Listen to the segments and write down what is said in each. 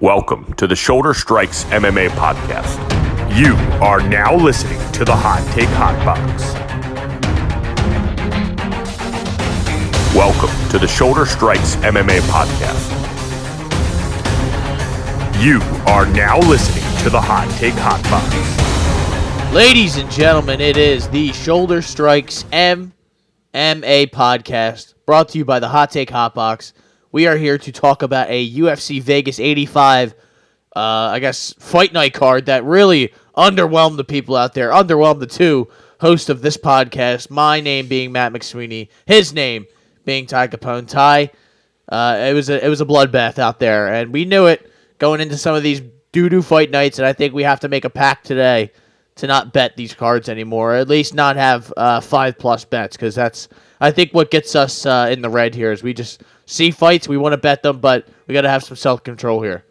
Welcome to the Shoulder Strikes MMA Podcast. You are now listening to the Hot Take Hot Box. Welcome to the Shoulder Strikes MMA Podcast. You are now listening to the Hot Take Hot Box. Ladies and gentlemen, it is the Shoulder Strikes MMA Podcast, brought to you by the Hot Take Hot Box. We are here to talk about a UFC Vegas 85, fight night card that really underwhelmed the people out there, underwhelmed the two hosts of this podcast, my name being Matt McSweeney, his name being Ty Capone. Ty, it was a bloodbath out there, and we knew it going into some of these doo-doo fight nights, and I think we have to make a pact today to not bet these cards anymore, or at least not have 5+ bets, because that's, I think, what gets us in the red here is we just see fights, we want to bet them, but we got to have some self-control here.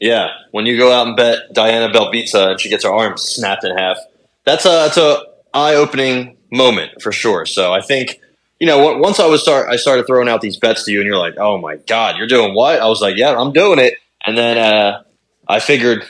Yeah, when you go out and bet Diana Belbita and she gets her arm snapped in half, that's a eye-opening moment for sure. So I think, once I started throwing out these bets to you, and you're like, "Oh my God, you're doing what?" I was like, "Yeah, I'm doing it." And then I figured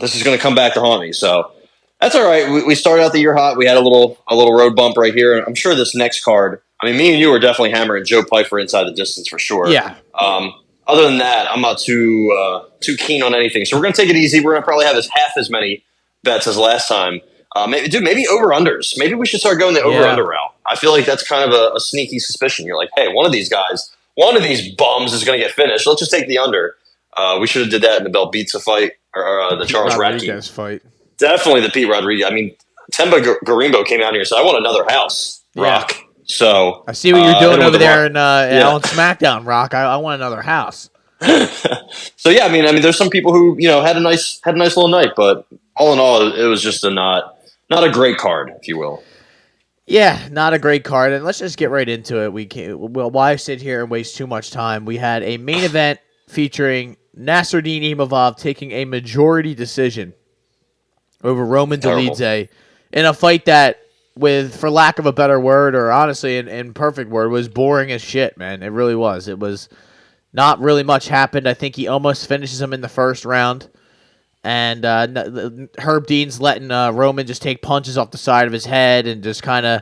this is going to come back to haunt me. So that's all right. We started out the year hot. We had a little road bump right here. I'm sure this next card, I mean, me and you are definitely hammering Joe Pyfer inside the distance for sure. Yeah. Other than that, I'm not too keen on anything. So we're going to take it easy. We're going to probably have half as many bets as last time. Maybe over-unders. Maybe we should start going the over-under route. I feel like that's kind of a sneaky suspicion. You're like, hey, one of these bums is going to get finished. Let's just take the under. We should have did that in the Belbita fight or the Charles Radke fight. Definitely the Pete Rodriguez. I mean, Temba Garimbo came out here and said, I want another house, Rock. Yeah. So I see what you're doing over there on SmackDown, Rock. I want another house. So yeah, I mean, there's some people who had a nice little night, but all in all, it was just not a great card, if you will. Yeah, not a great card, and let's just get right into it. Why sit here and waste too much time? We had a main event featuring Nasruddin Imavov taking a majority decision over Roman Dolidze in a fight that, for lack of a better word, or honestly in perfect word, was boring as shit, man. It really was. It was not really much happened. I think he almost finishes him in the first round. And Herb Dean's letting Roman just take punches off the side of his head and just kind of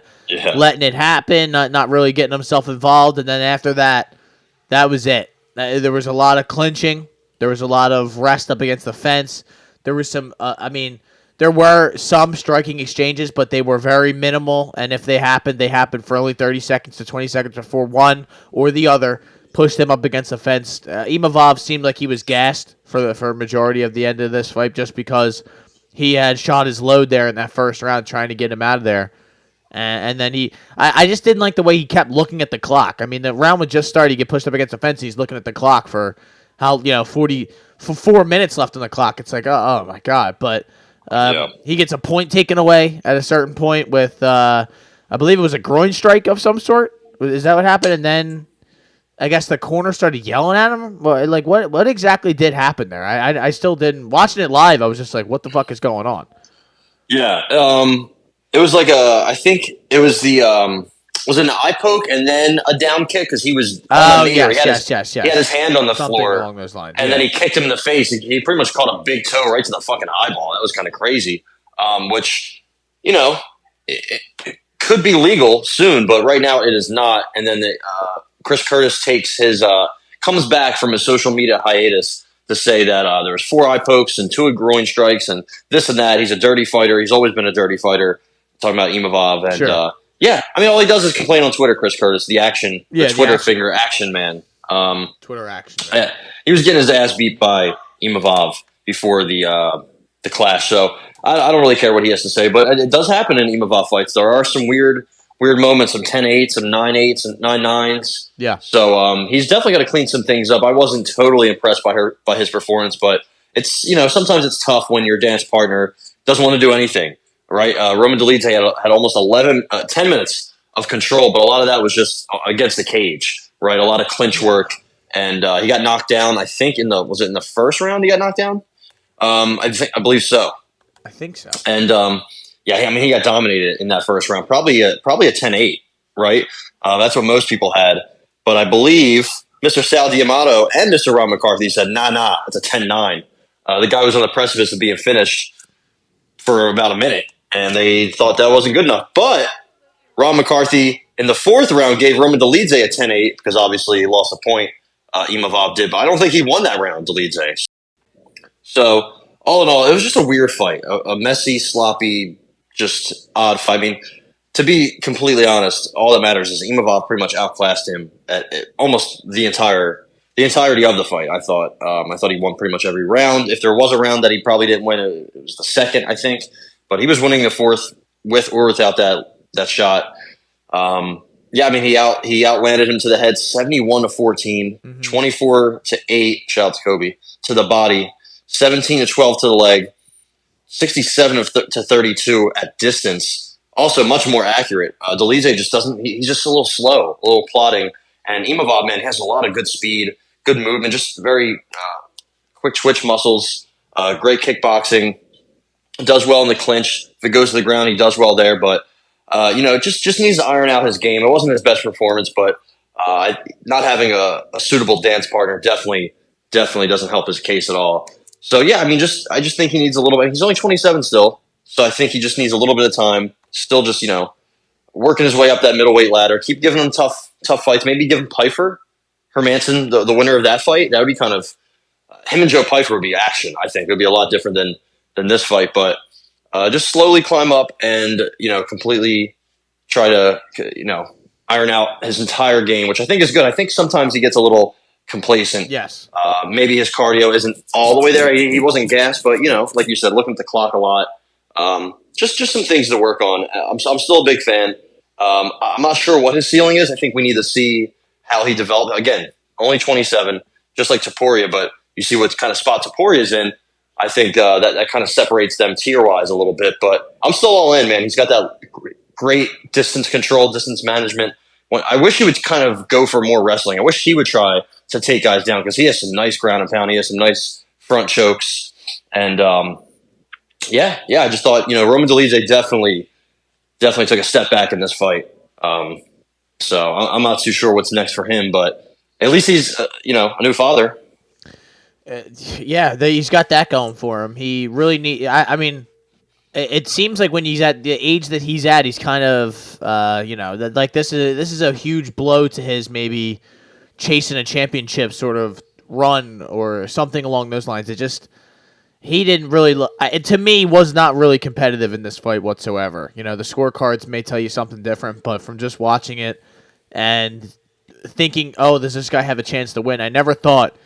letting it happen, not really getting himself involved. And then after that, that was it. There was a lot of clinching. There was a lot of rest up against the fence. There was some, there were some striking exchanges, but they were very minimal. And if they happened for only 30 seconds to 20 seconds before one or the other pushed them up against the fence. Imavov seemed like he was gassed for a majority of the end of this fight just because he had shot his load there in that first round trying to get him out of there. And then I just didn't like the way he kept looking at the clock. I mean, the round was just started. He get pushed up against the fence. He's looking at the clock for 4 minutes left on the clock. It's like, oh my God. But he gets a point taken away at a certain point with, I believe it was a groin strike of some sort. Is that what happened? And then I guess the corner started yelling at him. Like, what exactly did happen there? I still didn't. Watching it live, I was just like, what the fuck is going on? Yeah. It was like I think it was was it an eye poke and then a down kick because he was on the knee. Yes. He had his hand on the floor along those lines. And then he kicked him in the face. He pretty much caught a big toe right to the fucking eyeball. That was kind of crazy. Which, it could be legal soon, but right now it is not. And then Chris Curtis comes back from his social media hiatus to say that there was 4 eye pokes and 2 groin strikes and this and that. He's a dirty fighter. He's always been a dirty fighter. Talking about Imavov and sure. All he does is complain on Twitter. Chris Curtis, the Twitter finger action man. Twitter action man. Yeah, he was getting his ass beat by Imavov before the clash. So I don't really care what he has to say, but it does happen in Imavov fights. There are some weird moments, some 10-8s, some 9-8s, and 9-9s. Yeah. So he's definitely got to clean some things up. I wasn't totally impressed by his performance, but it's sometimes it's tough when your dance partner doesn't want to do anything. Right, Roman Dolidze had almost 10 minutes of control, but a lot of that was just against the cage. Right, a lot of clinch work, and he got knocked down. I think in the first round he got knocked down? I believe so. I think so. And he got dominated in that first round. Probably a 10-8. Right, that's what most people had. But I believe Mr. Sal D'Amato and Mr. Ron McCarthy said, nah, it's a 10-9. The guy was on the precipice of being finished for about a minute, and they thought that wasn't good enough. But Ron McCarthy in the fourth round gave Roman Dolidze a 10-8 because obviously he lost a point. Imavov did, but I don't think he won that round, Dolidze. So all in all, it was just a weird fight, a messy, sloppy, just odd fight. I mean, to be completely honest, all that matters is Imavov pretty much outclassed him at almost the entirety of the fight. I thought he won pretty much every round. If there was a round that he probably didn't win, it was the second, I think. But he was winning the fourth with or without that shot. Yeah, I mean he outlanded him to the head 71-14, 24-8. Shout out to Kobe, to the body, 17-12 to the leg, 67-32 at distance. Also, much more accurate. Dolidze just doesn't. He's just a little slow, a little plodding. And Imavov, man, has a lot of good speed, good movement, just very quick twitch muscles, great kickboxing. Does well in the clinch. If it goes to the ground, he does well there. But just needs to iron out his game. It wasn't his best performance, but not having a suitable dance partner definitely doesn't help his case at all. So yeah, I mean, I just think he needs a little bit. He's only 27 still, so I think he just needs a little bit of time. Still just, working his way up that middleweight ladder. Keep giving him tough fights. Maybe give him Pyfer, Hermanson, the winner of that fight. That would be kind of him and Joe Pyfer would be action. I think it would be a lot different than this fight. But just slowly climb up and completely try to iron out his entire game, which I think is good. I think sometimes he gets a little complacent. Yes. Maybe his cardio isn't all the way there. He wasn't gassed, but like you said, looking at the clock a lot. Just some things to work on. I'm still a big fan. I'm not sure what his ceiling is. I think we need to see how he developed. Again, only 27, just like Topuria, but you see what kind of spot Topuria's in. I think that kind of separates them tier-wise a little bit. But I'm still all in, man. He's got that great distance control, distance management. I wish he would kind of go for more wrestling. I wish he would try to take guys down because he has some nice ground and pound. He has some nice front chokes. And yeah, I just thought, Roman Dolidze definitely took a step back in this fight. So I'm not too sure what's next for him, but at least he's, a new father. He's got that going for him. He really I mean, it seems like when he's at the age that he's at, he's kind of, like this is a huge blow to his maybe chasing a championship sort of run or something along those lines. He didn't really look, to me, was not really competitive in this fight whatsoever. The scorecards may tell you something different, but from just watching it and thinking, oh, does this guy have a chance to win? I never thought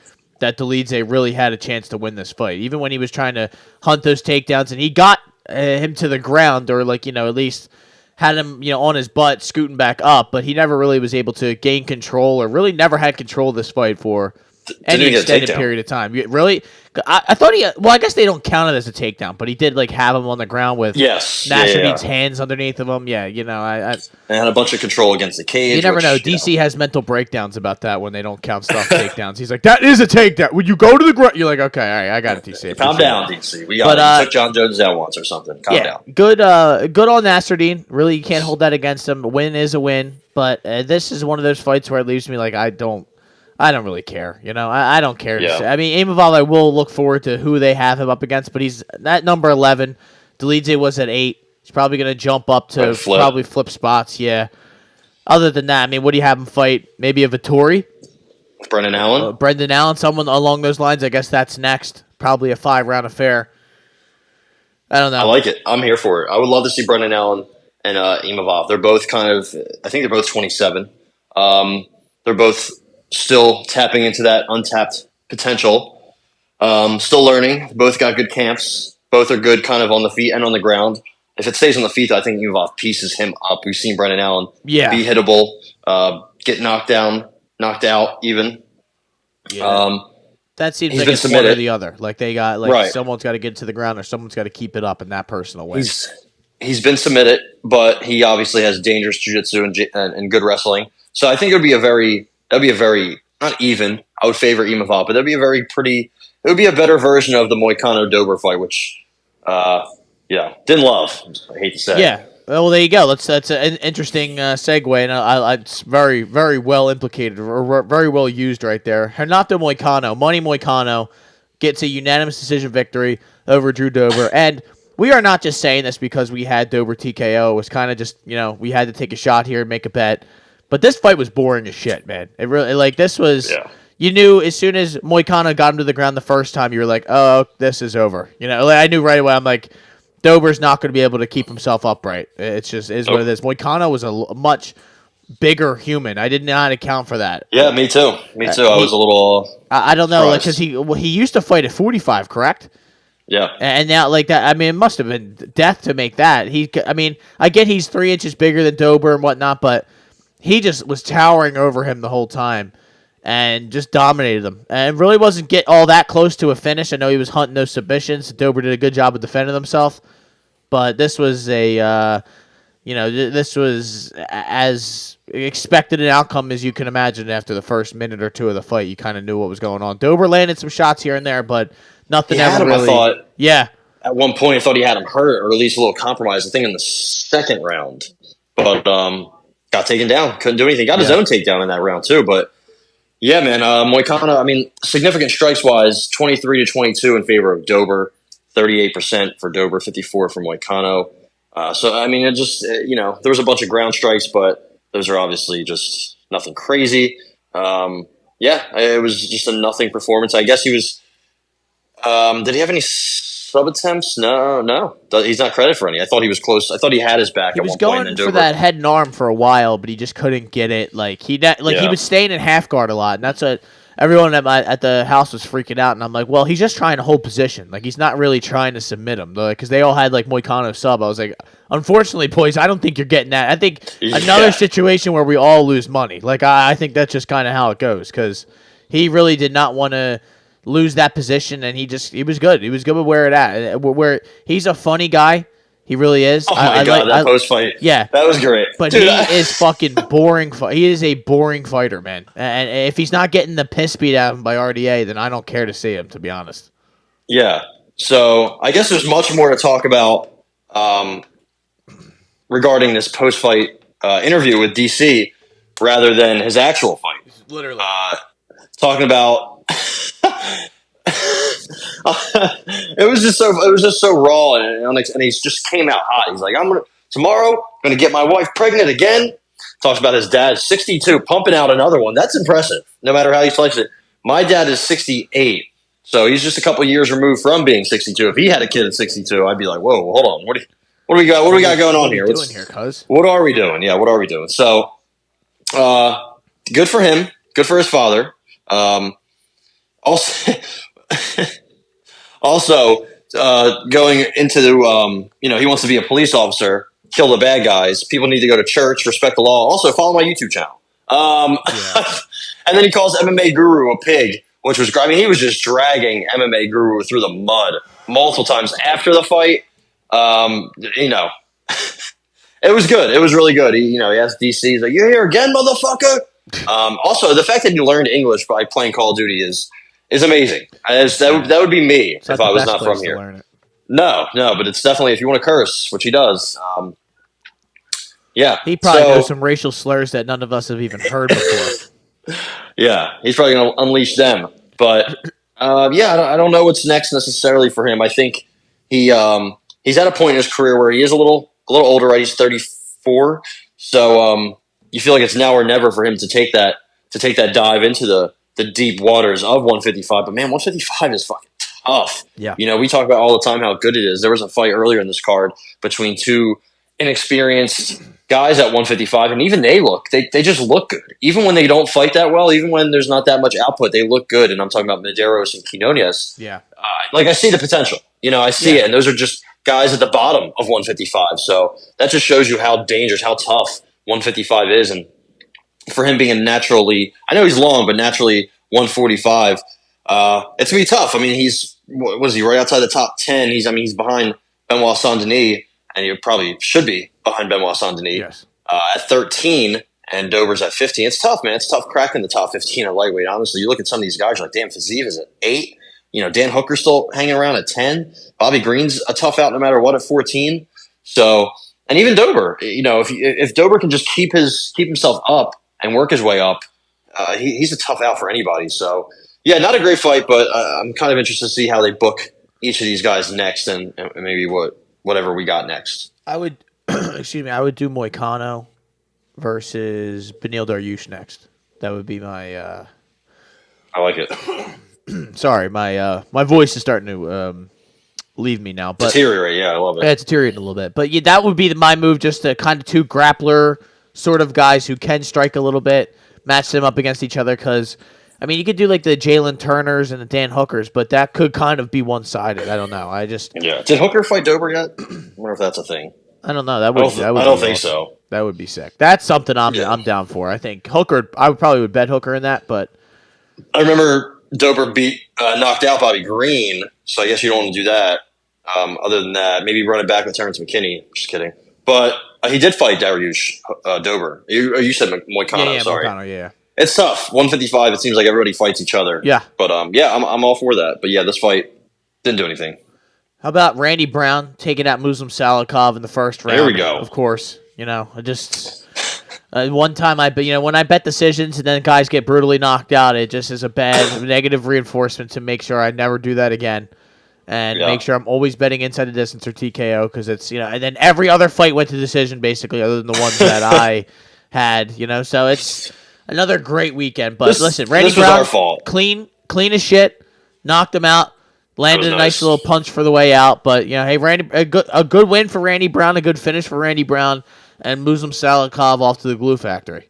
that Dolidze really had a chance to win this fight. Even when he was trying to hunt those takedowns, and he got him to the ground, or at least had him, on his butt, scooting back up, but he never really was able to gain control, or really never had control of this fight for any extended period of time. Really? I thought I guess they don't count it as a takedown, but he did have him on the ground with Nasruddin's hands underneath of him. Yeah, and had a bunch of control against the cage. You never know. DC has mental breakdowns about that when they don't count stuff takedowns. He's like, that is a takedown. When you go to the ground, you're like, okay, all right, I got it, DC. Calm down, DC. We got took John Jones down once or something. Calm down. Good on Nasruddin. Really, you can't hold that against him. A win is a win, but this is one of those fights where it leaves me like I don't really care. I don't care. Yeah. I mean, Imavov, I will look forward to who they have him up against, but he's at number 11. Dolidze was at 8. He's probably going to jump up to probably flip spots, yeah. Other than that, I mean, what do you have him fight? Maybe a Vittori? Brendan Allen? Brendan Allen, someone along those lines. I guess that's next. Probably a 5-round affair. I don't know. I like it. I'm here for it. I would love to see Brendan Allen and Imavov. They're both I think they're both 27. They're both still tapping into that untapped potential. Still learning. Both got good camps. Both are good kind of on the feet and on the ground. If it stays on the feet, I think Imavov pieces him up. We've seen Brendan Allen be hittable, get knocked down, knocked out even. Yeah. That seems like it's one or the other. Like they got someone's got to get to the ground or someone's got to keep it up in that personal way. He's been submitted, but he obviously has dangerous jiu-jitsu and good wrestling. So I think that'd be a very not even. I would favor Imavov, but that'd be it would be a better version of the Moicano Dober fight, which didn't love. I hate to say. Yeah. Well, there you go. That's an interesting segue, and it's very, very well implicated, or very well used right there. Renato Moicano, Money Moicano, gets a unanimous decision victory over Drew Dober, and we are not just saying this because we had Dober TKO. It was kind of just, we had to take a shot here and make a bet. But this fight was boring as shit, man. It really, this was, you knew as soon as Moicano got him to the ground the first time, you were like, oh, this is over. I knew right away. I'm like, Dober's not going to be able to keep himself upright. It's just is what it is. Moicano was a much bigger human. I did not account for that. Yeah, me too. I was a little. I don't know, because he used to fight at 45, correct? Yeah. And now, that, I mean, it must have been death to make that. I get he's 3 inches bigger than Dober and whatnot, but he just was towering over him the whole time and just dominated him. And really wasn't get all that close to a finish. I know he was hunting those submissions. Dober did a good job of defending himself. But this was this was as expected an outcome as you can imagine after the first minute or two of the fight. You kind of knew what was going on. Dober landed some shots here and there, but nothing ever really. I thought. Yeah. At one point, I thought he had him hurt, or at least a little compromised. I think in the second round, but got taken down. Couldn't do anything. Got his own takedown in that round too. But yeah, man, Moicano. I mean, significant strikes wise, 23-22 in favor of Dober, 38% for Dober, 54% for Moicano. So I mean, it just there was a bunch of ground strikes, but those are obviously just nothing crazy. It was just a nothing performance. I guess he was. Did he have any sub attempts? No. He's not credited for any. I thought he was close. I thought he had his back. He at was one going point. for that head and arm for a while, but he just couldn't get it. He was staying in half guard a lot, and that's what everyone at the house was freaking out. And I'm like, well, he's just trying to hold position. He's not really trying to submit him, because they all had Moicano sub. I was like, unfortunately, boys, I don't think you're getting that. I think another situation where we all lose money. I think that's just kind of how it goes, because he really did not want to lose that position, and he was good. He was good with where it at. Where he's a funny guy. He really is. Oh my god, that post fight. Yeah, that was great. But dude, he is fucking boring. He is a boring fighter, man. And if he's not getting the piss beat out of him by RDA, then I don't care to see him, to be honest. Yeah. So I guess there's much more to talk about regarding this post fight interview with DC rather than his actual fight. Literally talking about. It was just so raw and he just came out hot. He's like, tomorrow I'm gonna get my wife pregnant again. Talks about his dad 62 pumping out another one. That's impressive. No matter how you slice it. My dad is 68, so he's just a couple years removed from being 62. If he had a kid at 62, I'd be like, whoa, hold on, what do we got? What do we got going on here? What are we doing here, cuz? What are we doing? Yeah, what are we doing? So, good for him. Good for his father. Also, going into he wants to be a police officer, kill the bad guys. People need to go to church, respect the law. Also, follow my YouTube channel. And then he calls MMA Guru a pig, which was great. I mean, he was just dragging MMA Guru through the mud multiple times after the fight. It was good. It was really good. He asked DC, he's like, "You're here again, motherfucker." Also, the fact that you learned English by playing Call of Duty is amazing. That would be me if I was not from here. No, but it's definitely, if you want to curse, which he does. He probably knows some racial slurs that none of us have even heard before. Yeah, he's probably going to unleash them. But I don't know what's next necessarily for him. I think he's at a point in his career where he is a little older, right? He's 34, so you feel like it's now or never for him to take that dive into the deep waters of 155. But man, 155 is fucking tough. Yeah. We talk about all the time how good it is. There was a fight earlier in this card between two inexperienced guys at 155, and even they just look good. Even when they don't fight that well, even when there's not that much output, they look good. And I'm talking about Medeiros and Quinones. Yeah. I see the potential. I see it. And those are just guys at the bottom of 155. So that just shows you how dangerous, how tough 155 is. And for him being naturally, I know he's long, but naturally 145, it's going to be tough. I mean, what is he, right outside the top 10? He's behind Benoit Saint-Denis, and he probably should be behind Benoit Saint-Denis. Yes. At 13, and Dober's at 15. It's tough, man. It's tough cracking the top 15 at lightweight. Honestly, you look at some of these guys, you're like, damn, Fiziev is at 8. Dan Hooker's still hanging around at 10. Bobby Green's a tough out no matter what at 14. So, And even Dober, if Dober can just keep himself up and work his way up, he's a tough out for anybody. So yeah, not a great fight, but I'm kind of interested to see how they book each of these guys next, and maybe whatever we got next. I would, excuse me, I would do Moicano versus Beneil Dariush next. That would be my. I like it. Sorry, my voice is starting to leave me now. But deteriorate, yeah, I love it. Yeah, it's deteriorating a little bit, but yeah, that would be my move. Just to kind of two grappler sort of guys who can strike a little bit, match them up against each other. Because I mean, you could do like the Jalen Turners and the Dan Hookers, but that could kind of be one-sided. I don't know. Did Hooker fight Dober yet? I wonder if that's a thing. I don't know. I don't think so. That would be sick. That's something I'm down for. I think Hooker. I would bet Hooker in that, but I remember Dober knocked out Bobby Green, so I guess you don't want to do that. Other than that, maybe run it back with Terrence McKinney. Just kidding. But he did fight Dariush Dober. You said Moicano. Yeah, sorry. Moicano, yeah. It's tough. 155. It seems like everybody fights each other. Yeah. But I'm all for that. But yeah, this fight didn't do anything. How about Randy Brown taking out Muslim Salikov in the first round? There we go. Of course, I just one time when I bet decisions and then guys get brutally knocked out, it just is a bad negative reinforcement to make sure I never do that again. And make sure I'm always betting inside the distance or TKO because it's, and then every other fight went to decision basically other than the ones that I had, so it's another great weekend. But listen, Randy this was Brown, our fault. clean as shit, knocked him out, landed a nice little punch for the way out. But, hey, Randy, a good win for Randy Brown, a good finish for Randy Brown, and Muslim Salikov off to the glue factory.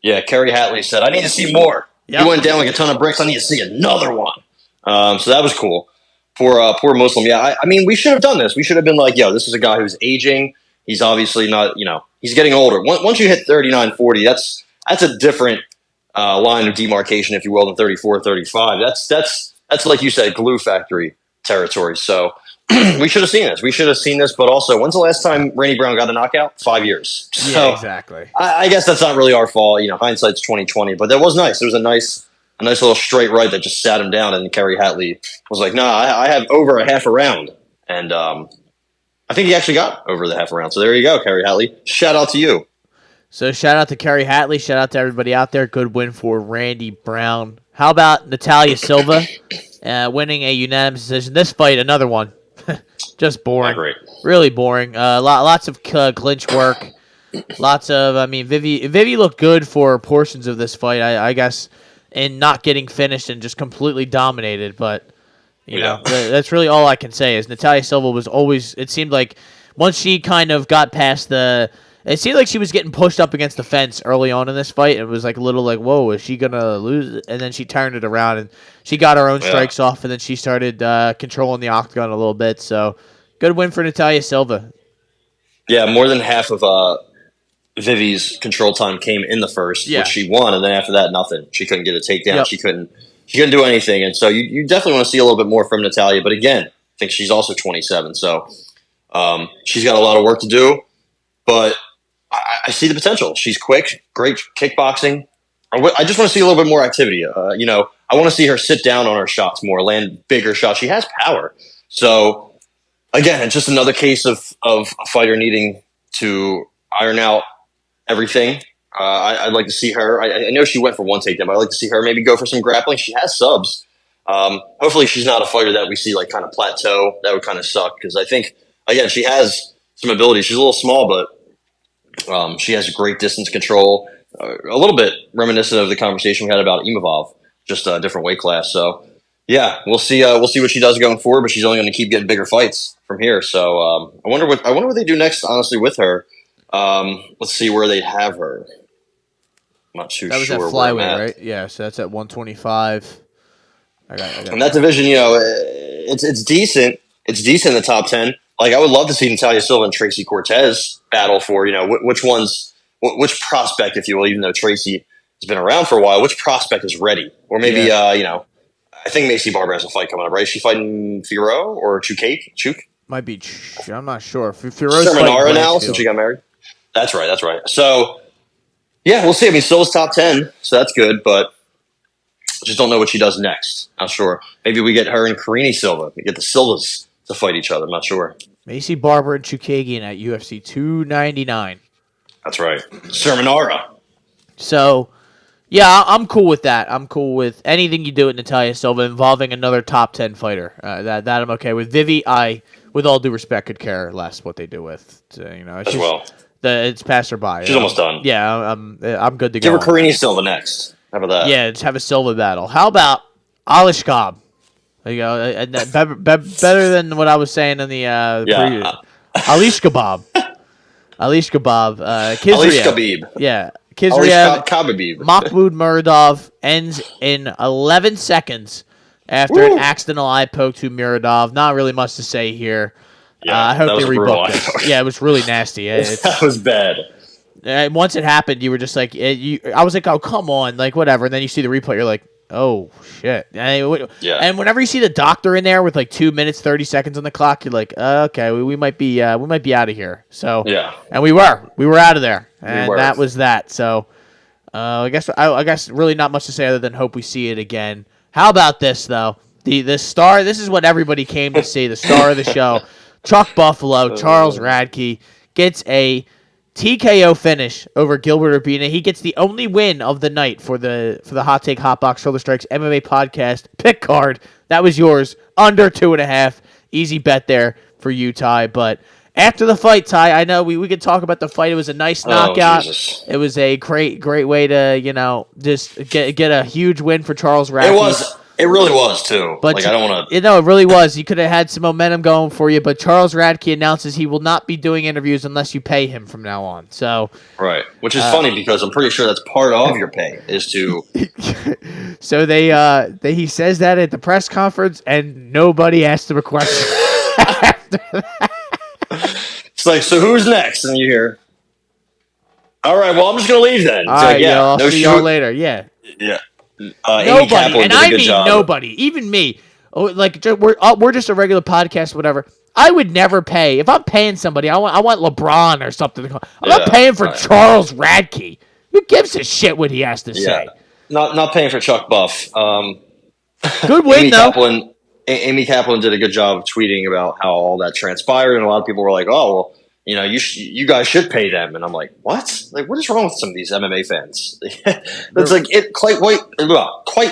Yeah, Kerry Hatley said, I need to see more. Yep. He went down like a ton of bricks. I need to see another one. So that was cool. Poor Muslim. Yeah, I mean, we should have done this. We should have been like, this is a guy who's aging. He's obviously not, he's getting older. Once you hit 39, 40, that's a different line of demarcation, if you will, than 34, 35. That's like you said, glue factory territory. So we should have seen this. But also, when's the last time Randy Brown got a knockout? 5 years. Yeah, exactly. I guess that's not really our fault. Hindsight's 20/20. But that was nice. It was a nice little straight right that just sat him down, and Kerry Hatley was like, "Nah, I have over a half a round," and I think he actually got over the half a round. So there you go, Kerry Hatley. Shout out to you. So shout out to Kerry Hatley. Shout out to everybody out there. Good win for Randy Brown. How about Natalia Silva winning a unanimous decision? This fight, another one, just boring. Not great. Really boring. Lots of clinch work. Vivi looked good for portions of this fight. I guess. And not getting finished and just completely dominated. But, that's really all I can say is Natalia Silva was always, it seemed like once she kind of got past it seemed like she was getting pushed up against the fence early on in this fight. It was like a little like, whoa, is she going to lose? And then she turned it around and she got her own strikes off and then she started controlling the octagon a little bit. So good win for Natalia Silva. Yeah, more than half of Vivi's control time came in the first, which she won, and then after that, nothing. She couldn't get a takedown. Yep. She couldn't do anything, and so you definitely want to see a little bit more from Natalia. But again, I think she's also 27, so she's got a lot of work to do. But I see the potential. She's quick, great kickboxing. I just want to see a little bit more activity. I want to see her sit down on her shots more, land bigger shots. She has power. So again, it's just another case of a fighter needing to iron out everything. I'd like to see her. I know she went for one takedown, but I'd like to see her maybe go for some grappling. She has subs. Hopefully she's not a fighter that we see like kind of plateau. That would kind of suck because I think, again, she has some ability. She's a little small, but she has great distance control. A little bit reminiscent of the conversation we had about Imavov, just a different weight class. So yeah, we'll see what she does going forward, but she's only going to keep getting bigger fights from here. So I wonder what they do next, honestly, with her. Let's see where they have her. I'm not too sure. That was at flyweight, right? Yeah, so that's at 125. And that division, it's decent. It's decent in the top 10. Like, I would love to see Natalia Silva and Tracy Cortez battle for, which prospect, if you will, even though Tracy has been around for a while, which prospect is ready? Or maybe, I think Macy Barber has a fight coming up, right? Is she fighting Firo or Chuk? Might be. I'm not sure. Sermonara now, since she got married. That's right. So, yeah, we'll see. I mean, Silva's top 10, so that's good, but just don't know what she does next. Not sure. Maybe we get her and Karini Silva. We get the Silvas to fight each other. I'm not sure. Macy Barber and Chukagian at UFC 299. That's right. Sermonara. So, yeah, I'm cool with that. I'm cool with anything you do with Natalia Silva involving another top 10 fighter. That I'm okay with. Vivi, I, with all due respect, could care less what they do with. It's pass her by. She's almost done. Yeah, I'm good to go. Give her Karini Silva next. How about that? Yeah, just have a Silva battle. How about Alish Cobb? There you go. Better than what I was saying in the previous. Alish Kebab. Alish Kebab. Alish Khabib. Yeah. Alish Khabib. Mahmoud Muradov ends in 11 seconds after an accidental eye poke to Muradov. Not really much to say here. Yeah, I hope they rebooked it. Yeah, it was really nasty. That was bad. Once it happened, you were just like, I was like, oh, come on, like, whatever. And then you see the replay, you're like, oh, shit. And whenever you see the doctor in there with like 2 minutes, 30 seconds on the clock, you're like, okay, we might be out of here. So, yeah. And we were out of there. And that was that. So, I guess really not much to say other than hope we see it again. How about this, though? The star, this is what everybody came to see, the star of the show. Chuck Buffalo, Charles Radke, gets a TKO finish over Gilbert Urbina. He gets the only win of the night for the Hot Take Hot Box Shoulder Strikes MMA Podcast pick card. That was yours, under 2.5. Easy bet there for you, Ty. But after the fight, Ty, I know we could talk about the fight. It was a nice knockout. Jesus. It was a great way to just get a huge win for Charles Radke. It really was, too. But I don't want to... it really was. You could have had some momentum going for you, but Charles Radke announces he will not be doing interviews unless you pay him from now on. So, right. Which is funny because I'm pretty sure that's part of your pay is to... So he says that at the press conference, and nobody asked him a question after that. It's like, so who's next? And you hear, all right, well, I'm just going to leave then. All right, yeah, I'll see y'all later. Yeah. Yeah. Nobody, and I mean nobody, even me. We're just a regular podcast, whatever. I would never pay if I'm paying somebody. I want LeBron or something. I'm not paying for Charles Radke. Who gives a shit what he has to say? Not paying for Chuck Buff. Good win though. Amy Kaplan did a good job of tweeting about how all that transpired, and a lot of people were like, "Oh, well, you guys should pay them." And I'm like, what? Like, what is wrong with some of these MMA fans? It's like it quite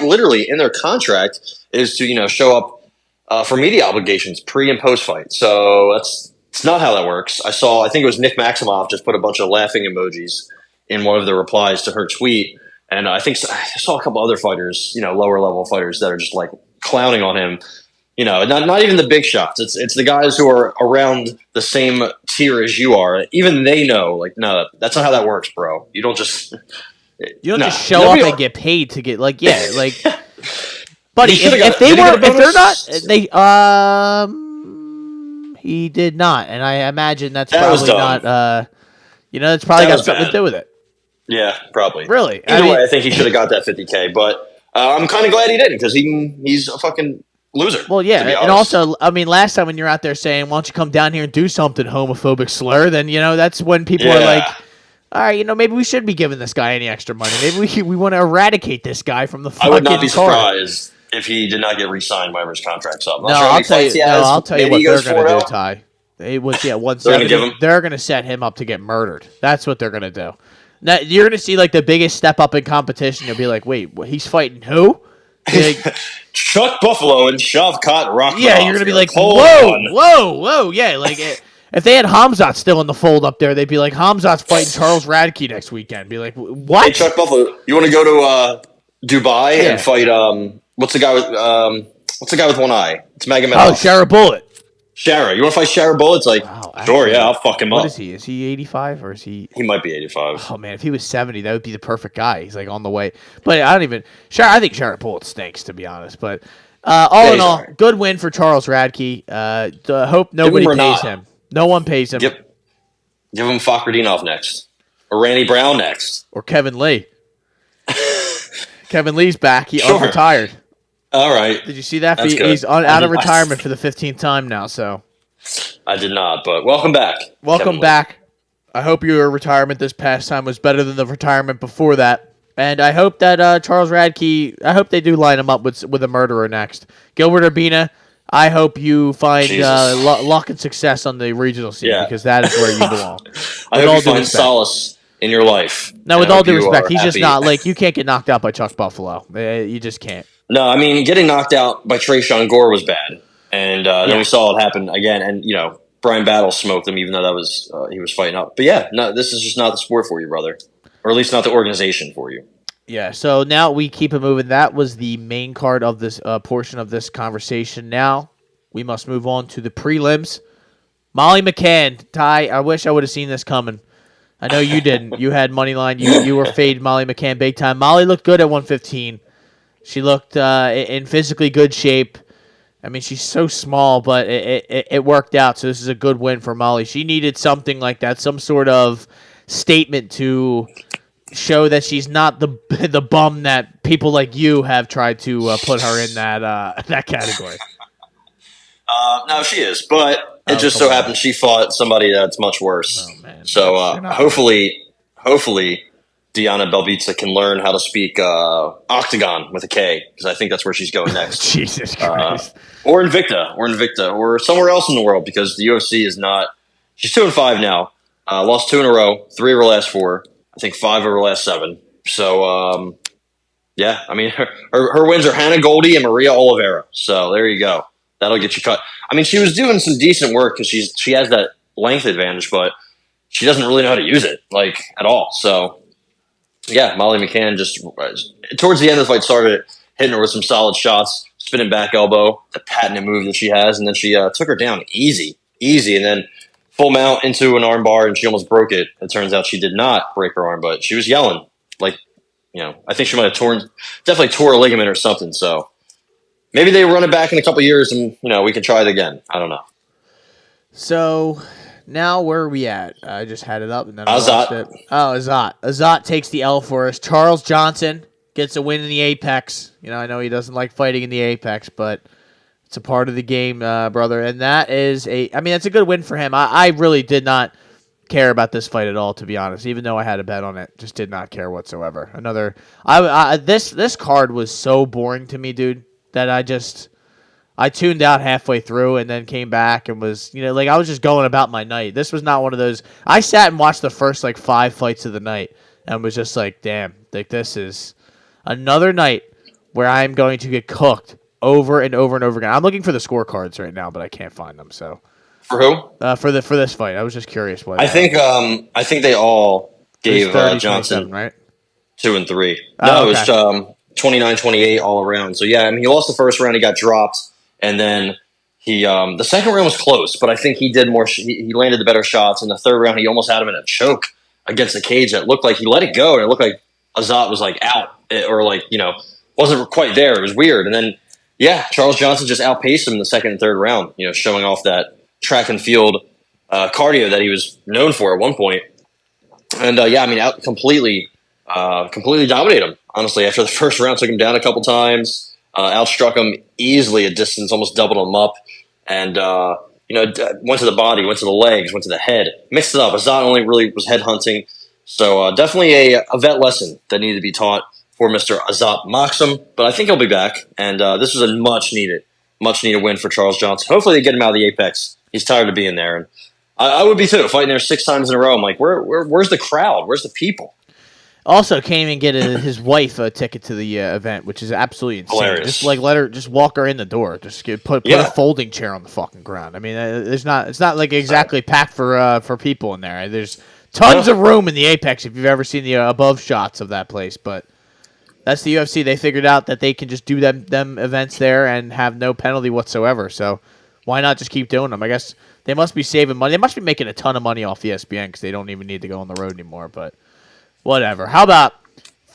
literally in their contract is to show up for media obligations pre and post fight. So it's not how that works. I think it was Nick Maximoff just put a bunch of laughing emojis in one of the replies to her tweet, and I saw a couple other fighters, lower level fighters that are just like clowning on him. Not even the big shots. It's the guys who are around the same tier as you are. Even they know, like, no, that's not how that works, bro. You don't just show up and get paid to get buddy. If they're not, he did not, and I imagine that's probably not. That's probably got something to do with it. Yeah, probably. Really? Either way, I think he should have got that $50K, but I'm kind of glad he didn't because he's a fucking loser. Well, yeah, and also, I mean, last time when you're out there saying, "Why don't you come down here and do something," homophobic slur, then that's when people are like, "All right, maybe we should be giving this guy any extra money. Maybe we want to eradicate this guy from the fucking." I would not be surprised if he did not get re-signed whenever his contract's up. I'll tell you what they're going to do, Ty. It was 170. They're going to set him up to get murdered. That's what they're going to do. Now you're going to see like the biggest step up in competition. You'll be like, "Wait, he's fighting who?" Like, Chuck Buffalo and Shavkat Rakhmonov. Yeah, you're gonna be like, whoa, yeah. Like if they had Hamzat still in the fold up there, they'd be like, Hamzat's fighting Charles Radke next weekend. Be like, what? Hey, Chuck Buffalo, you want to go to Dubai and fight? What's the guy with one eye? It's Magomedov. Oh, Shara Bullet. Shara, you want to fight Shara Bullet? It's like, sure, yeah, I'll fuck him up. What is he? Is he 85 or is he? He might be 85. Oh man, if he was 70, that would be the perfect guy. He's like on the way. But I think Shara Bullet stinks, to be honest. But all in all, good win for Charles Radke. Hope nobody pays him. No one pays him. Yep. Give him Fakhretdinov next, or Randy Brown next, or Kevin Lee. Kevin Lee's back. He unretired. All right. Did you see that? He's out of retirement for the 15th time now. So I did not, but welcome back. Welcome back. I hope your retirement this past time was better than the retirement before that. And I hope that Charles Radke, I hope they do line him up with a murderer next. Gilbert Urbina, I hope you find Jesus. luck and success on the regional scene Yeah. because that is where you belong. I hope you find solace in your life. No, and with I all hope due you respect, are he's just happy. not like you can't get knocked out by Chuck Buffalo. You just can't. No, I mean, getting knocked out by Trayshawn Gore was bad. And then we saw it happen again. And, Brian Battle smoked him, even though that was he was fighting up. But yeah, no, this is just not the sport for you, brother. Or at least not the organization for you. Yeah, so now we keep it moving. That was the main card of this portion of this conversation. Now we must move on to the prelims. Molly McCann, Ty, I wish I would have seen this coming. I know you didn't. You had money line. You were fade Molly McCann big time. Molly looked good at 115. She looked in physically good shape. I mean, she's so small, but it worked out. So this is a good win for Molly. She needed something like that, some sort of statement to show that she's not the bum that people like you have tried to put her in that category. No, she is, but it just so happens she fought somebody that's much worse. Oh, man. So hopefully, Diana Belvitsa can learn how to speak Octagon with a K, because I think that's where she's going next. Jesus Christ. Or Invicta, or somewhere else in the world, because the UFC is not. She's 2-5 now. Lost 2 in a row, 3 of her last 4. I think 5 of her last 7. So yeah, I mean her wins are Hannah Goldie and Maria Oliveira. So there you go. That'll get you cut. I mean, she was doing some decent work because she has that length advantage, but she doesn't really know how to use it at all. So yeah, Molly McCann just towards the end of the fight started hitting her with some solid shots, spinning back elbow, the patented move that she has, and then she took her down easy, and then full mount into an arm bar, and she almost broke it. It turns out she did not break her arm, but she was yelling I think she might have definitely tore a ligament or something. So maybe they run it back in a couple years, and we can try it again. I don't know. So now where are we at? I just had it up and then I Azat. lost it. Oh, Azat. Azat takes the L for us. Charles Johnson gets a win in the Apex. I know he doesn't like fighting in the Apex, but it's a part of the game, brother. And that is that's a good win for him. I really did not care about this fight at all, to be honest. Even though I had a bet on it, just did not care whatsoever. This card was so boring to me, dude, that I tuned out halfway through and then came back and was, I was just going about my night. This was not one of those. I sat and watched the first 5 fights of the night and was just like, damn, this is another night where I'm going to get cooked over and over and over again. I'm looking for the scorecards right now, but I can't find them. So For who? for this fight, I was just curious. I think they all gave 30, Johnson right? 2 and 3. Oh, No, okay. it was 29-28 all around. So yeah, I mean, he lost the first round, he got dropped, and then he the second round was close, but I think he did more. He landed the better shots. In the third round, he almost had him in a choke against the cage. That looked like he let it go, and it looked like Azat was out, or wasn't quite there. It was weird, and then yeah, Charles Johnson just outpaced him in the second and third round. Showing off that track and field cardio that he was known for at one point. And out completely dominated him. Honestly, after the first round, took him down a couple times, outstruck him easily at distance, almost doubled him up, and went to the body, went to the legs, went to the head, mixed it up. Azat only really was head hunting, so definitely a vet lesson that needed to be taught for Mr. Azat Maksum. But I think he'll be back, and this was a much needed win for Charles Johnson. Hopefully, they get him out of the Apex. He's tired of being there, and I would be too, fighting there 6 times in a row. I'm like, where's the crowd? Where's the people? Also, can't even get his wife a ticket to the event, which is absolutely insane. Hilarious. Just let her, just walk her in the door. Just put a folding chair on the fucking ground. I mean, it's not exactly packed for people in there. There's tons of room in the Apex if you've ever seen the above shots of that place. But that's the UFC. They figured out that they can just do them events there and have no penalty whatsoever. So why not just keep doing them? I guess they must be saving money. They must be making a ton of money off ESPN because they don't even need to go on the road anymore. But whatever. How about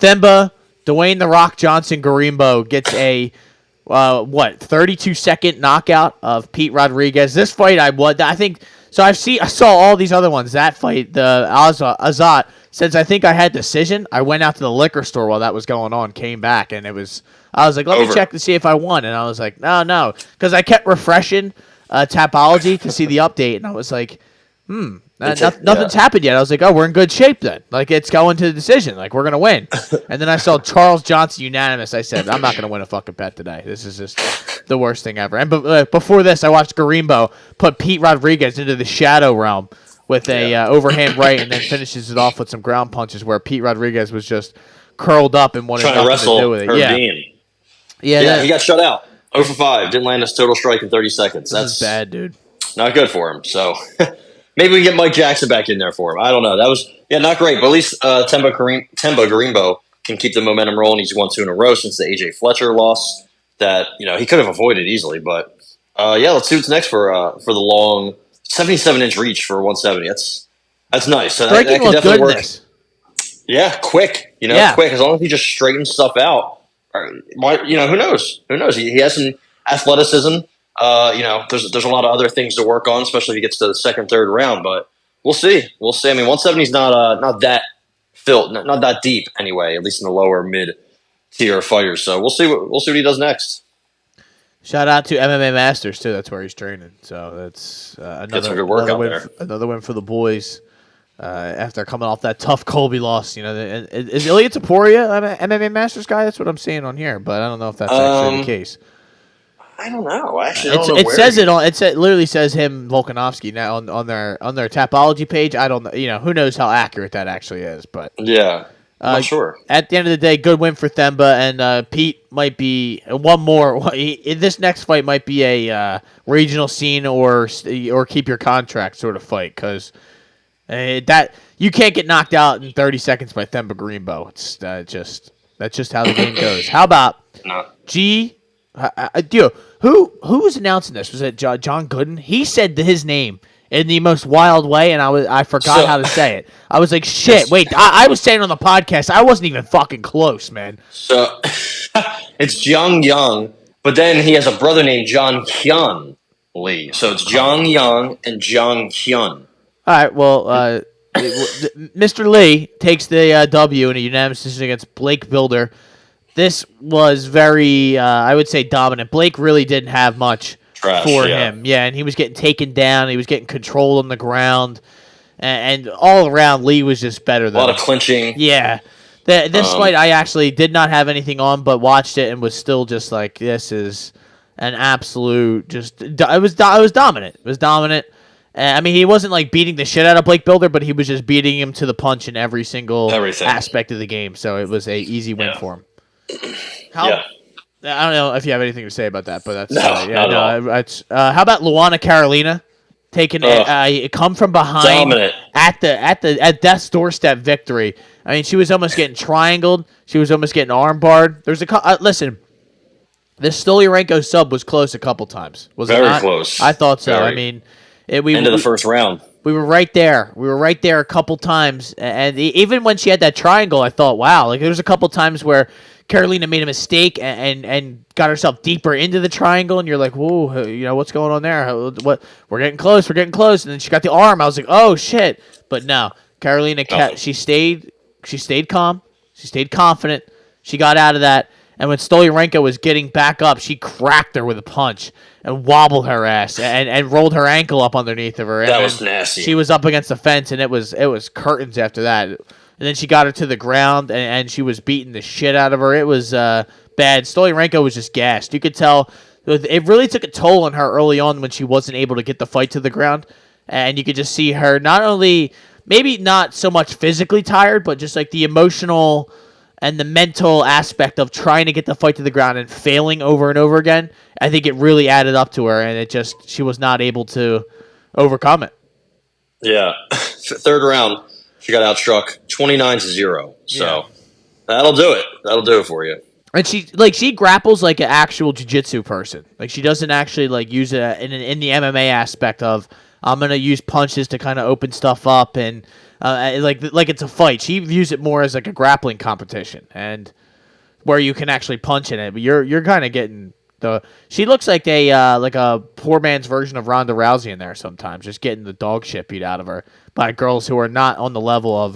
Themba, Dwayne "The Rock" Johnson Garimbo gets a 32-second knockout of Pete Rodriguez. This fight I think so. I saw all these other ones. That fight, the Azat. Since I think I had decision, I went out to the liquor store while that was going on. Came back and I was like, let me check to see if I won, and I was like, no, because I kept refreshing Tapology to see the update, and I was like, Nothing's happened yet. I was like, oh, we're in good shape then. Like, it's going to the decision. Like, we're going to win. And then I saw Charles Johnson unanimous. I said, I'm not going to win a fucking bet today. This is just the worst thing ever. And before this, I watched Garimbo put Pete Rodriguez into the shadow realm with a overhand right, and then finishes it off with some ground punches where Pete Rodriguez was just curled up and wanted nothing to do with it. Yeah, he got shut out. 0 for 5. Didn't land a total strike in 30 seconds. That's bad, dude. Not good for him. So maybe we get Mike Jackson back in there for him. I don't know. That was not great. But at least Temba Garimbo can keep the momentum rolling. He's won 2 in a row since the AJ Fletcher loss that he could have avoided easily. But let's see what's next for the long 77-inch reach for 170. That's nice. Striking that looked good in this. Yeah, quick. Quick. As long as he just straightens stuff out. Who knows? Who knows? He has some athleticism. There's a lot of other things to work on, especially if he gets to the second, third round. But we'll see. I mean, 170 is not that not that deep anyway. At least in the lower mid tier fighters. So we'll see what he does next. Shout out to MMA Masters too. That's where he's training. So that's another win for the boys. After coming off that tough Colby loss, is Ilya Taporia an MMA Masters guy? That's what I'm seeing on here, but I don't know if that's actually the case. I don't know. Actually, it literally says him Volkanovski now on their Tapology page. I don't know. Who knows how accurate that actually is, but yeah, I'm not sure. At the end of the day, good win for Themba, and Pete might be one more. This next fight might be a regional scene or keep your contract sort of fight because that you can't get knocked out in 30 seconds by Themba Garimbo. It's that's just how the game goes. How about Who was announcing this? Was it John Gooden? He said his name in the most wild way, and I forgot how to say it. I was like, shit, wait, I was saying on the podcast, I wasn't even fucking close, man. So, it's Jiang Yang, but then he has a brother named John Hyun Lee. So it's Jiang Yang and Jiang Hyun. All right, well, Mr. Lee takes the W in a unanimous decision against Blake Builder. This was very, I would say, dominant. Blake really didn't have much for him. Yeah, and he was getting taken down. He was getting controlled on the ground. And all around, Lee was just better than a lot of clinching. Yeah. This fight, I actually did not have anything on, but watched it and was still just like, this is an absolute, it was dominant. It was dominant. I mean, he wasn't like beating the shit out of Blake Builder, but he was just beating him to the punch in every single aspect of the game. So it was a easy win for him. I don't know if you have anything to say about that, but that's how about Luana Carolina taking a come from behind at death's doorstep victory? I mean, she was almost getting triangled. She was almost getting armbarred. There's listen. This Stoliarenko sub was close a couple times. Was it not? Very close. I thought so. I mean, end of the first round. We were right there. We were right there a couple times, and even when she had that triangle, I thought, wow. Like there was a couple times where Carolina made a mistake and got herself deeper into the triangle, and you're like, whoa, what's going on there? What? We're getting close. And then she got the arm. I was like, oh shit. But no, Carolina, she stayed calm. She stayed confident. She got out of that. And when Stoliarenko was getting back up, she cracked her with a punch and wobbled her ass and rolled her ankle up underneath of her. That was nasty. She was up against the fence, and it was curtains after that. And then she got her to the ground, and she was beating the shit out of her. It was bad. Stoliarenko was just gassed. You could tell it really took a toll on her early on when she wasn't able to get the fight to the ground. And you could just see her not only, maybe not so much physically tired, but just like the emotional and the mental aspect of trying to get the fight to the ground and failing over and over again. I think it really added up to her, and she was not able to overcome it. Yeah. Third round. She got outstruck 29-0. So that'll do it. That'll do it for you. And she grapples like an actual jiu-jitsu person. Like she doesn't actually like use it in the MMA aspect of I'm gonna use punches to kind of open stuff up and like it's a fight. She views it more as like a grappling competition and where you can actually punch in it. But you're kind of getting she looks like a poor man's version of Ronda Rousey in there sometimes, just getting the dog shit beat out of her by girls who are not on the level of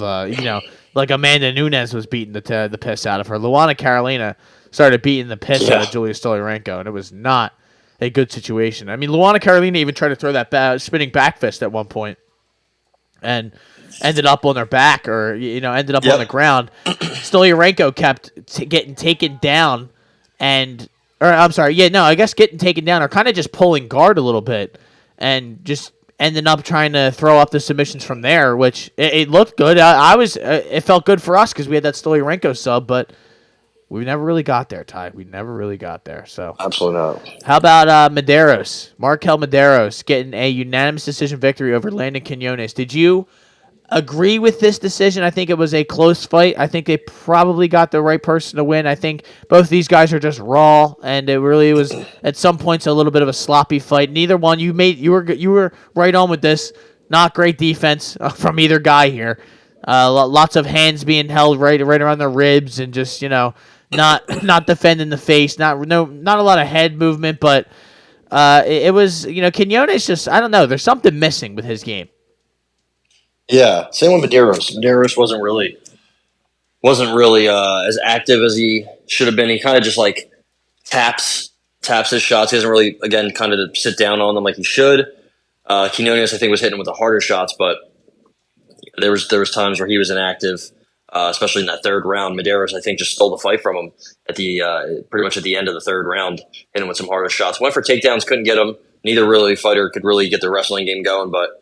like Amanda Nunes was beating the piss out of her. Luana Carolina started beating the piss out of Julia Stoliarenko, and it was not a good situation. I mean, Luana Carolina even tried to throw that spinning back fist at one point, and ended up on their back or ended up on the ground. Stoliarenko kept getting taken down getting taken down or kind of just pulling guard a little bit and just ended up trying to throw up the submissions from there, which it looked good. It felt good for us because we had that Stoliarenko sub, but we never really got there, Ty. We never really got there. So absolutely not. How about Markel Medeiros getting a unanimous decision victory over Landon Quinones? Did you agree with this decision? I think it was a close fight. I think they probably got the right person to win. I think both these guys are just raw, and it really was at some points a little bit of a sloppy fight. Neither one you were right on with this. Not great defense from either guy here. Lots of hands being held right around the ribs, and just not defending the face. Not a lot of head movement, but it was Quinones just I don't know. There's something missing with his game. Yeah, same with Medeiros. Medeiros wasn't really as active as he should have been. He kind of just like taps his shots. He doesn't really kind of sit down on them like he should. Quinones, I think, was hitting with the harder shots, but there was times where he was inactive, especially in that third round. Medeiros, I think, just stole the fight from him at the pretty much at the end of the third round, hitting with some harder shots. Went for takedowns, couldn't get them. Neither really fighter could really get the wrestling game going, but.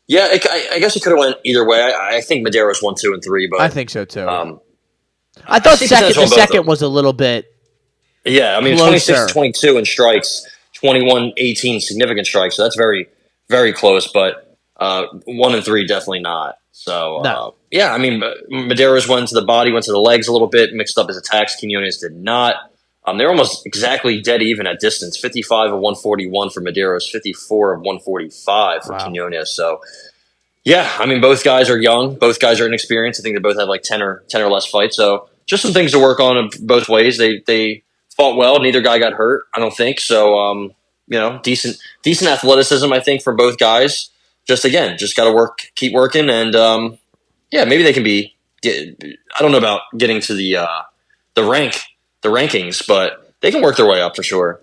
Yeah, I guess it could have went either way. I think Medeiros won 2 and 3, but I think so too. I thought the second was a little bit. Yeah, I mean 26-22 in strikes, 21-18 significant strikes. So that's very, very close. But 1 and 3 definitely not. So no. Yeah, I mean Medeiros went to the body, went to the legs a little bit, mixed up his attacks. Quinones did not. They're almost exactly dead even at distance. 55 of 141 for Medeiros, 54 of 145 for Quinones. So, yeah, I mean, both guys are young. Both guys are inexperienced. I think they both have like 10 or less fights. So, just some things to work on both ways. They fought well. Neither guy got hurt, I don't think. So, decent athleticism, I think, for both guys. Just got to keep working. And, maybe they can I don't know about getting to the rankings, but they can work their way up for sure.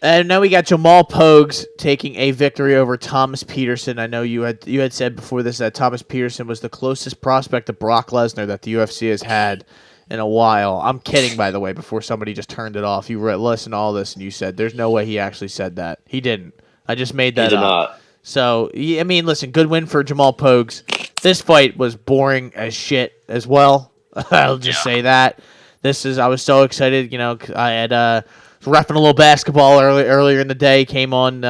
And now we got Jamal Pogues taking a victory over Thomas Peterson. I know you had said before this that Thomas Peterson was the closest prospect to Brock Lesnar that the UFC has had in a while. I'm kidding, by the way, before somebody just turned it off. You listened to all this and you said, there's no way he actually said that. He didn't. I just made that up. He did not. So, I mean, listen, good win for Jamal Pogues. This fight was boring as shit as well. I'll just say that. I was so excited, I had reffing a little basketball earlier in the day, came home,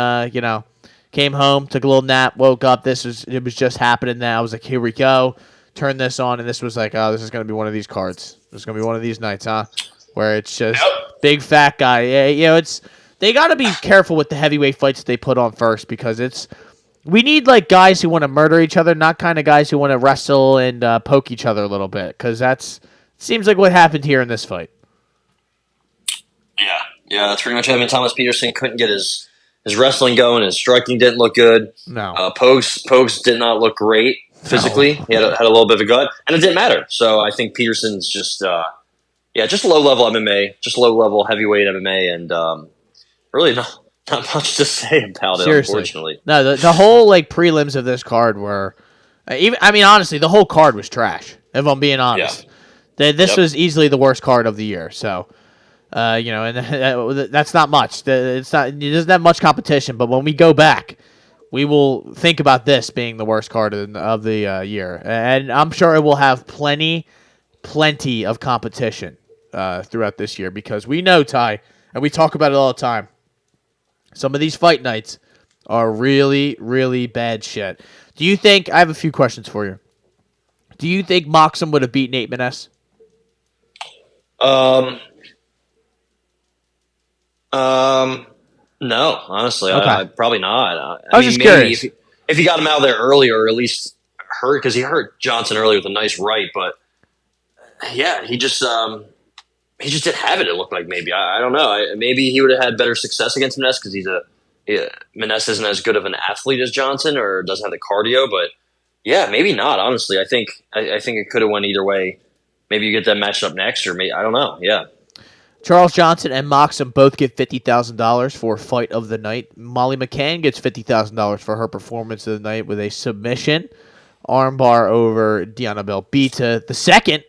took a little nap, woke up, it was just happening now. I was like, here we go, turn this on, and this was like, oh, this is going to be one of these cards. This is going to be one of these nights, huh? Where it's just big fat guy. Yeah, they got to be careful with the heavyweight fights that they put on first because we need like guys who want to murder each other, not kind of guys who want to wrestle and poke each other a little bit because seems like what happened here in this fight. Yeah, that's pretty much it. I mean, Thomas Peterson couldn't get his wrestling going. His striking didn't look good. No. Pogues did not look great physically. No. He had a little bit of a gut, and it didn't matter. So I think Peterson's just low-level MMA, just low-level heavyweight MMA, and really not much to say about it, unfortunately. No, the whole prelims of this card were honestly, the whole card was trash, if I'm being honest. Yeah. This was easily the worst card of the year, so and that's not much. It doesn't have much competition, but when we go back, we will think about this being the worst card of the year, and I'm sure it will have plenty of competition throughout this year because we know, Ty, and we talk about it all the time. Some of these fight nights are really, really bad shit. Do you think? I have a few questions for you. Do you think Moxham would have beat Nate Maness? No, honestly, okay. Probably not. I was just curious if he got him out of there early, or at least hurt, because he hurt Johnson early with a nice right. But yeah, he just didn't have it. It looked like maybe I don't know. Maybe he would have had better success against Maness because Maness isn't as good of an athlete as Johnson, or doesn't have the cardio. But yeah, maybe not. Honestly, I think it could have went either way. Maybe you get that matched up next, or maybe I don't know. Yeah. Charles Johnson and Moxham both get $50,000 for fight of the night. Molly McCann gets $50,000 for her performance of the night with a submission armbar over Diana Belbita. The second,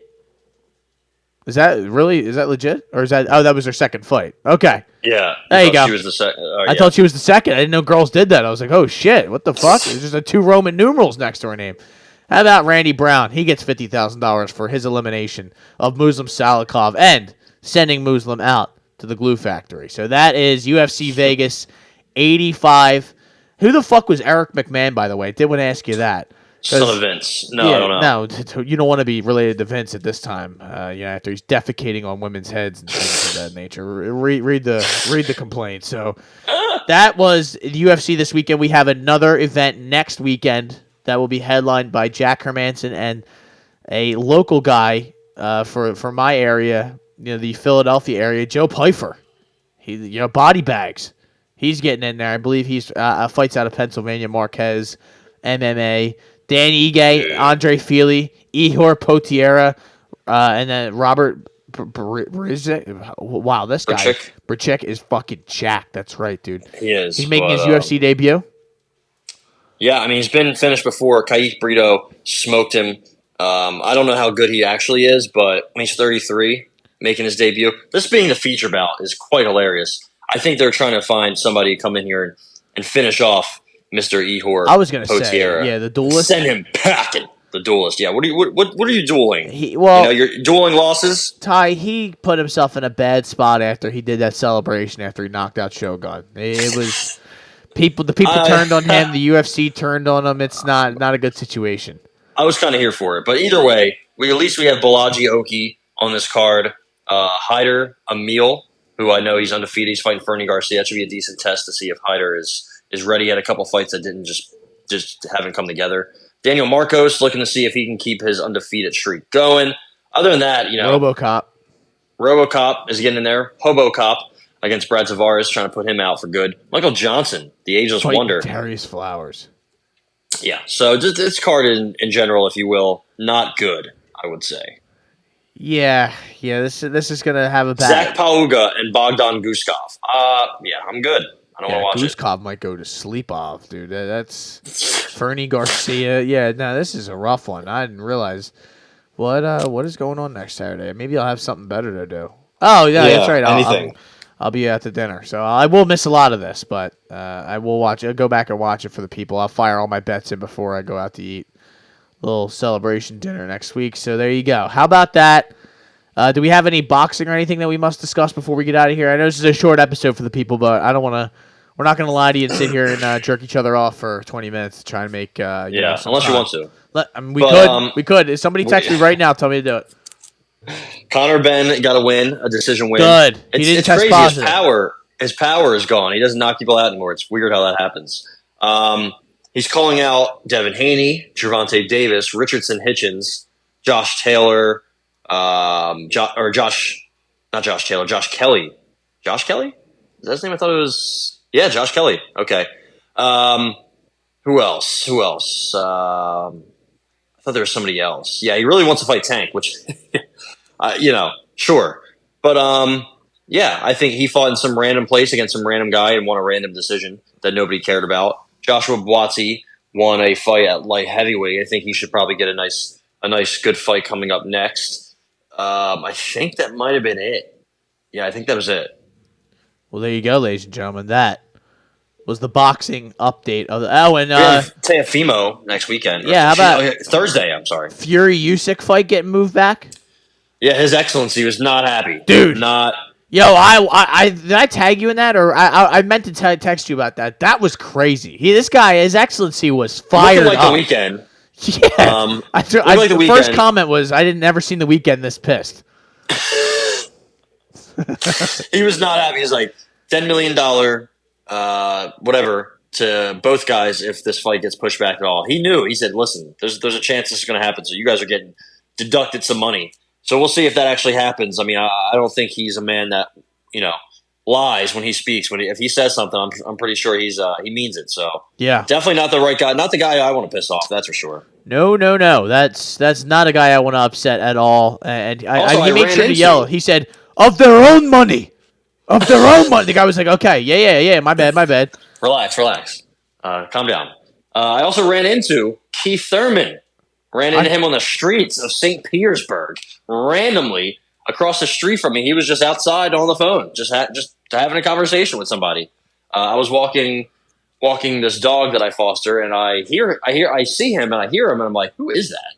is that legit? Or is that, that was her second fight. Okay. Yeah. There you go. She was the second. I thought she was the second. I didn't know girls did that. I was like, oh shit, what the fuck? There's just 2 Roman numerals next to her name. How about Randy Brown? He gets $50,000 for his elimination of Muslim Salikov and sending Muslim out to the glue factory. So that is UFC Vegas 85. Who the fuck was Eric McMahon, by the way? I did want to ask you that. Son of Vince. No, I don't know. No, you don't want to be related to Vince at this time. After he's defecating on women's heads and things of that nature. Read the complaint. So that was the UFC this weekend. We have another event next weekend that will be headlined by Jack Hermanson and a local guy for my area, the Philadelphia area, Joe Pfeiffer. He, body bags. He's getting in there. I believe he's fights out of Pennsylvania. Marquez, MMA. Dan Ige, Andre Fili, Ihor Potiera, and then Robert Bricek. Wow, this guy. Bricek is fucking jacked. That's right, dude. He is. He's making his UFC debut. Yeah, I mean, he's been finished before. Kaique Brito smoked him. I don't know how good he actually is, but he's 33, making his debut. This being the feature bout is quite hilarious. I think they're trying to find somebody to come in here and finish off Mr. Ihor. I was going to Potiera. say, the duelist. Send him packing. The duelist. Yeah. What are you dueling? You're dueling losses. Ty, he put himself in a bad spot after he did that celebration after he knocked out Shogun. It was the people turned on him. The UFC turned on him. It's not a good situation. I was kind of here for it, but either way, at least we have Balaji Oki on this card. Hyder Emil, who I know he's undefeated. He's fighting Fernie Garcia. That should be a decent test to see if Hyder is ready. He had a couple fights that didn't just haven't come together. Daniel Marcos looking to see if he can keep his undefeated streak going. Other than that, RoboCop is getting in there. HoboCop against Brad Tavares, trying to put him out for good. Michael Johnson, the ageless wonder. Darius Flowers. Yeah, so just this card in general, if you will, not good, I would say. Yeah. This is gonna have a bad. Zach Pauga and Bogdan Guskov. Yeah, I'm good. I don't want to watch Guskov might go to sleep off, dude. That's Fernie Garcia. Yeah, no, this is a rough one. I didn't realize what is going on next Saturday. Maybe I'll have something better to do. Oh, yeah, that's right. I'll be at the dinner, so I will miss a lot of this, but I will watch it. I'll go back and watch it for the people. I'll fire all my bets in before I go out to eat. Little celebration dinner next week. So there you go. How about that? Do we have any boxing or anything that we must discuss before we get out of here? I know this is a short episode for the people, but I don't want to. We're not going to lie to you and sit here and jerk each other off for 20 minutes to try and make. Unless you want to. We could. If somebody text me right now, tell me to do it. Conor Benn got a win, a decision win. Good. He didn't test crazy. Positive. His power is gone. He doesn't knock people out anymore. It's weird how that happens. He's calling out Devin Haney, Gervonta Davis, Richardson Hitchens, Josh Taylor, Josh Kelly. Josh Kelly? Is that his name? I thought it was. Yeah, Josh Kelly. Okay. Who else? I thought there was somebody else. Yeah, he really wants to fight Tank, which, sure. But, yeah, I think he fought in some random place against some random guy and won a random decision that nobody cared about. Joshua Buatsi won a fight at light heavyweight. I think he should probably get a nice good fight coming up next. I think that might have been it. Yeah, I think that was it. Well, there you go, ladies and gentlemen. That was the boxing update of the. Teofimo next weekend. Yeah, how about Thursday? I'm sorry. Fury Usyk fight getting moved back. Yeah, His Excellency was not happy, dude. Not. Yo, I did I tag you in that, or I meant to text you about that. That was crazy. This guy, His Excellency, was fired up. The weekend. Yeah. The first comment was, I didn't never seen the weekend this pissed. He was not happy. He's like $10 million, whatever, to both guys if this fight gets pushed back at all. He knew. He said, "Listen, there's a chance this is going to happen. So you guys are getting deducted some money." So we'll see if that actually happens. I mean, I don't think he's a man that lies when he speaks. If he says something, I'm pretty sure he means it. So yeah, definitely not the right guy. Not the guy I want to piss off. That's for sure. No. That's not a guy I want to upset at all. And he made sure to yell. He said, of their own money. Of their own money. The guy was like, okay, yeah, my bad. Relax. Calm down. I also ran into Keith Thurman. Ran into him on the streets of St. Petersburg randomly across the street from me. He was just outside on the phone, just having a conversation with somebody. I was walking this dog that I foster, and I see him, and I hear him, and I'm like, who is that?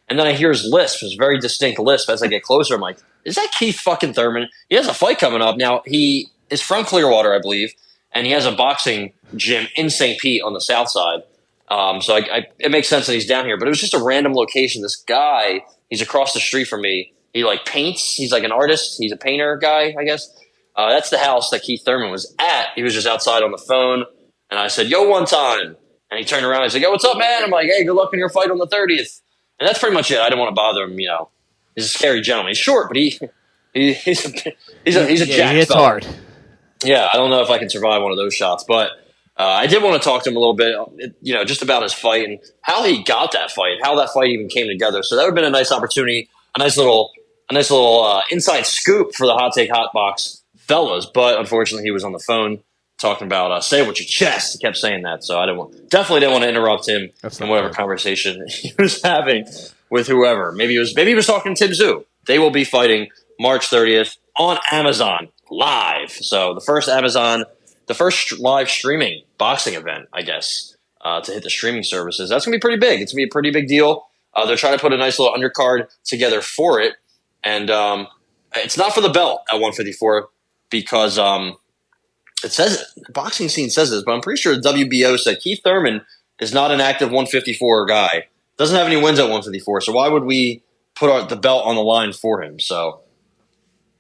And then I hear his lisp, his very distinct lisp. As I get closer, I'm like, is that Keith fucking Thurman? He has a fight coming up. Now, he is from Clearwater, I believe, and he has a boxing gym in St. Pete on the south side. So it makes sense that he's down here, but it was just a random location. This guy, he's across the street from me. He like paints. He's like an artist. He's a painter guy, I guess. That's the house that Keith Thurman was at. He was just outside on the phone, and I said, "Yo, one time," and he turned around. And he's like, "Yo, what's up, man?" I'm like, "Hey, good luck in your fight on the 30th." And that's pretty much it. I didn't want to bother him. He's a scary gentleman. He's short, but he's a jacked He hits fella. hard. Yeah, I don't know if I can survive one of those shots, but I did want to talk to him a little bit, just about his fight and how he got that fight, how that fight even came together. So that would have been a nice opportunity, a nice little inside scoop for the Hot Take Hot Box fellas. But unfortunately, he was on the phone talking about say it with your chest. He kept saying that, so I definitely didn't want to interrupt him in whatever conversation he was having with whoever. Maybe he was talking to Tim Tszyu. They will be fighting March 30th on Amazon live. So the first live streaming boxing event, I guess, to hit the streaming services. That's going to be pretty big. It's going to be a pretty big deal. They're trying to put a nice little undercard together for it. And it's not for the belt at 154 because it says it. The boxing scene says this, but I'm pretty sure the WBO said Keith Thurman is not an active 154 guy. Doesn't have any wins at 154. So why would we put the belt on the line for him? So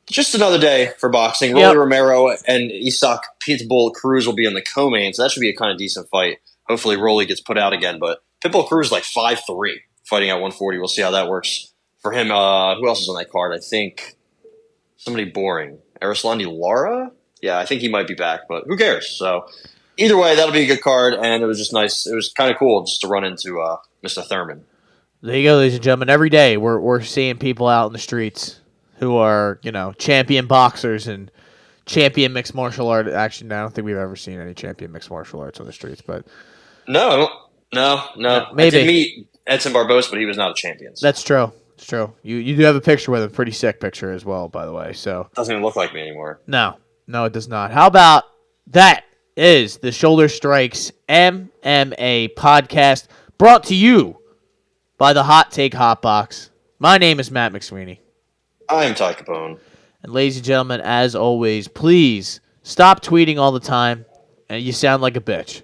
just another day for boxing. Rolly Romero and Isaac Pitbull Cruz will be in the co-main, so that should be a kind of decent fight. Hopefully Rolly gets put out again, but Pitbull Cruz is like 5'3", fighting at 140. We'll see how that works for him. Who else is on that card? I think somebody boring. Arislandi Lara? Yeah, I think he might be back, but who cares? So either way, that'll be a good card, and it was just nice. It was kind of cool just to run into Mr. Thurman. There you go, ladies and gentlemen. Every day we're seeing people out in the streets who are, champion boxers and champion mixed martial art. Actually, no, I don't think we've ever seen any champion mixed martial arts on the streets, but No. Maybe. I did meet Edson Barbosa, but he was not a champion. So. That's true. It's true. You do have a picture with him, pretty sick picture as well, by the way. So Doesn't even look like me anymore. No, it does not. How about that is the Shoulder Strikes MMA Podcast, brought to you by the Hot Take Hot Box. My name is Matt McSweeney. I'm Ty Capone. And ladies and gentlemen, as always, please stop tweeting all the time, and you sound like a bitch.